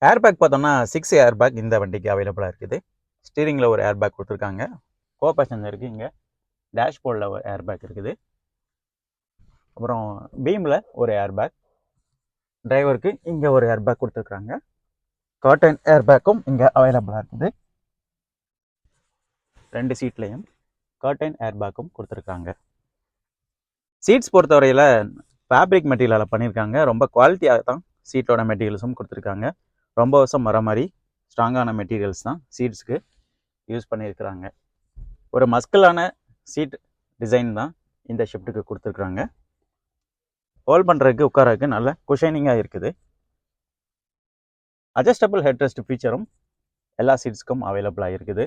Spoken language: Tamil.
ஏர் பேக் பார்த்தோம்னா 6 ஏர் பேக் இந்த வண்டிக்கு அவைலபிளாக இருக்குது. ஸ்டீரிங்கில் ஒரு ஏர் பேக் கொடுத்துருக்காங்க. கோ பேசஞ்சருக்கு இங்கே டேஷ்போர்டில் ஒரு ஏர் பேக் இருக்குது. அப்புறம் பீமில் ஒரு ஏர் பேக், டிரைவருக்கு இங்கே ஒரு ஏர் பேக் கொடுத்துருக்காங்க. கர்டன் ஏர் பேக்கும் இங்கே அவைலபிளாக இருக்குது. 2 சீட்லேயும் கர்டன் ஏர் பேக்கும் கொடுத்துருக்காங்க. சீட்ஸ் பொறுத்தவரையில் ஃபேப்ரிக் மெட்டீரியலில் பண்ணியிருக்காங்க. ரொம்ப குவாலிட்டியாக தான் சீட்டோட மெட்டீரியல்ஸும் கொடுத்துருக்காங்க. ரொம்ப வருஷம் வர மாதிரி ஸ்ட்ராங்கான மெட்டீரியல்ஸ் தான் சீட்ஸுக்கு யூஸ் பண்ணியிருக்கிறாங்க. ஒரு மஸ்கலான சீட் டிசைன் தான் இந்த ஷிஃப்ட்டுக்கு கொடுத்துருக்குறாங்க. ஹோல்ட் பண்ணுறதுக்கு உட்காரதுக்கு நல்ல குஷனிங்காக இருக்குது. அட்ஜஸ்டபிள் ஹெட் ரெஸ்ட் ஃபீச்சரும் எல்லா சீட்ஸ்க்கும் அவைலபிளாக இருக்குது.